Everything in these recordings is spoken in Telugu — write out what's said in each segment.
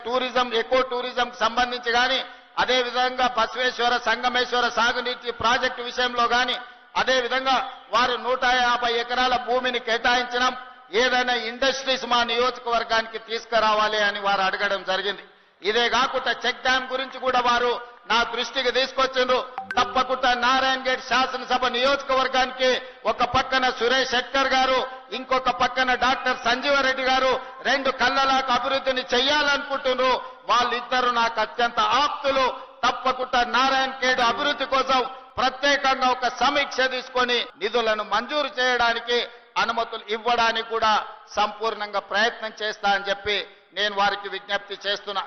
టూరిజం, ఎకో టూరిజం సంబంధించి కానీ, అదే విధంగా బసవేశ్వర సంగమేశ్వర సాగునీటి ప్రాజెక్టు విషయంలో కానీ, అదే విధంగా వారు 150 ఎకరాల భూమిని కేటాయించడం, ఏదైనా ఇండస్ట్రీస్ మా నియోజకవర్గానికి తీసుకురావాలి అని వారు అడగడం జరిగింది. ఇదే కాకుండా చెక్ డ్యాం గురించి కూడా వారు నా దృష్టికి తీసుకొచ్చిండ్రు. తప్పకుండా నారాయణ గేట్ శాసనసభ నియోజకవర్గానికి ఒక పక్కన సురేష్ శెట్కర్ గారు, ఇంకొక పక్కన డాక్టర్ సంజీవరెడ్డి గారు 2 కళ్ళలాగా అభివృద్ధిని చెయ్యాలనుకుంటున్నారు. వాళ్ళిద్దరు నాకు అత్యంత ఆప్తులు. తప్పకుండా నారాయణ గేట్ అభివృద్ధి కోసం ప్రత్యేకంగా ఒక సమీక్ష తీసుకొని నిధులను మంజూరు చేయడానికి, అనుమతులు ఇవ్వడానికి కూడా సంపూర్ణంగా ప్రయత్నం చేస్తా అని చెప్పి నేను వారికి విజ్ఞప్తి చేస్తున్నా.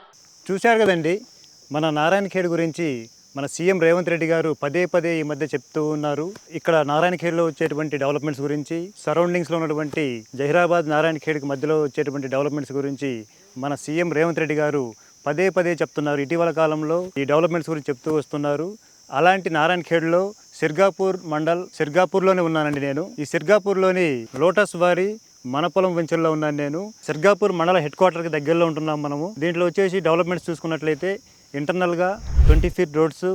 చూశారు కదండి, మన నారాయణఖేడ్ గురించి మన సీఎం రేవంత్ రెడ్డి గారు పదే ఈ మధ్య చెప్తూ ఉన్నారు. ఇక్కడ నారాయణఖేడ్లో వచ్చేటువంటి డెవలప్మెంట్స్ గురించి, సరౌండింగ్స్లో ఉన్నటువంటి జహీరాబాద్ నారాయణఖేడ్కి మధ్యలో వచ్చేటువంటి డెవలప్మెంట్స్ గురించి మన సీఎం రేవంత్ రెడ్డి గారు పదే చెప్తున్నారు. ఇటీవల కాలంలో ఈ డెవలప్మెంట్స్ గురించి చెప్తూ వస్తున్నారు. అలాంటి నారాయణఖేడ్లో సిర్గాపూర్ మండల్, సిర్గాపూర్లోనే ఉన్నానండి నేను. ఈ సిర్గాపూర్లోని లోటస్ వారి మనపొలం వెంచర్లో ఉన్నాను నేను. సిర్గాపూర్ మండల హెడ్ క్వార్టర్కి దగ్గరలో ఉంటున్నాం మనము. దీంట్లో వచ్చేసి డెవలప్మెంట్స్ చూసుకున్నట్లయితే ఇంటర్నల్గా 20 ఫీట్ రోడ్స్,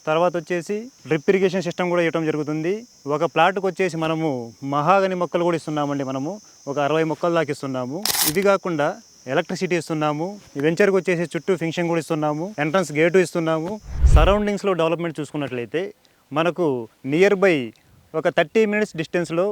తర్వాత వచ్చేసి డ్రిప్ ఇరిగేషన్ సిస్టమ్ కూడా ఇవ్వడం జరుగుతుంది. ఒక ప్లాట్కి వచ్చేసి మనము మహాగని మొక్కలు కూడా ఇస్తున్నామండి. మనము ఒక 60 మొక్కలు దాకా ఇస్తున్నాము. ఇది కాకుండా ఎలక్ట్రిసిటీ ఇస్తున్నాము. ఈ వెంచర్కి వచ్చేసి చుట్టూ ఫింక్షన్ కూడా ఇస్తున్నాము. ఎంట్రన్స్ గేటు ఇస్తున్నాము. సరౌండింగ్స్లో డెవలప్మెంట్ చూసుకున్నట్లయితే మనకు నియర్ బై ఒక 30 మినిట్స్ డిస్టెన్స్లో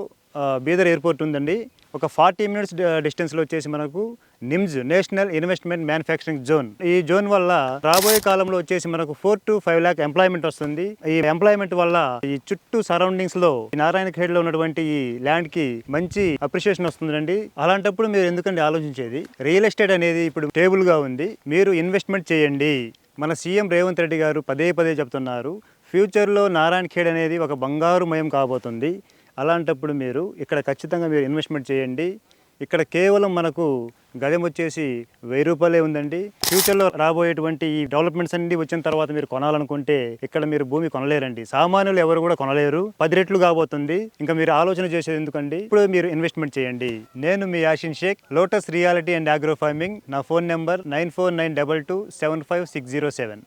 బీదర్ ఎయిర్పోర్ట్ ఉందండి. ఒక 40 మినిట్స్ డిస్టెన్స్లో వచ్చేసి మనకు NIMS, national investment manufacturing zone. ఈ జోన్ వల్ల రాబోయే కాలంలో వచ్చేసి మనకు 4 to 5 lakh ఎంప్లాయ్మెంట్ వస్తుంది. ఈ ఎంప్లాయ్మెంట్ వల్ల ఈ చుట్టూ సరౌండింగ్స్లో నారాయణఖేడ్లో ఉన్నటువంటి ఈ ల్యాండ్కి మంచి అప్రిషియేషన్ వస్తుందండి. అలాంటప్పుడు మీరు ఎందుకంటే ఆలోచించేది, రియల్ ఎస్టేట్ అనేది ఇప్పుడు టేబుల్గా ఉంది, మీరు ఇన్వెస్ట్మెంట్ చేయండి. మన సీఎం రేవంత్ రెడ్డి గారు పదే చెప్తున్నారు, ఫ్యూచర్లో నారాయణఖేడ్ అనేది ఒక బంగారుమయం కాబోతుంది. అలాంటప్పుడు మీరు ఇక్కడ ఖచ్చితంగా మీరు ఇన్వెస్ట్మెంట్ చేయండి. ఇక్కడ కేవలం మనకు గజం వచ్చేసి 1000 రూపాయలే ఉందండి. ఫ్యూచర్లో రాబోయేటువంటి ఈ డెవలప్మెంట్స్ అన్ని వచ్చిన తర్వాత మీరు కొనాలనుకుంటే ఇక్కడ మీరు భూమి కొనలేరండి. సామాన్యులు ఎవరు కూడా కొనలేరు. 10 రెట్లు కాబోతుంది. ఇంకా మీరు ఆలోచన చేసేది ఎందుకండి, ఇప్పుడు మీరు ఇన్వెస్ట్మెంట్ చేయండి. నేను మీ Yasin Shaik, Lotus reality and agro farming. నా ఫోన్ నెంబర్ 9492275607.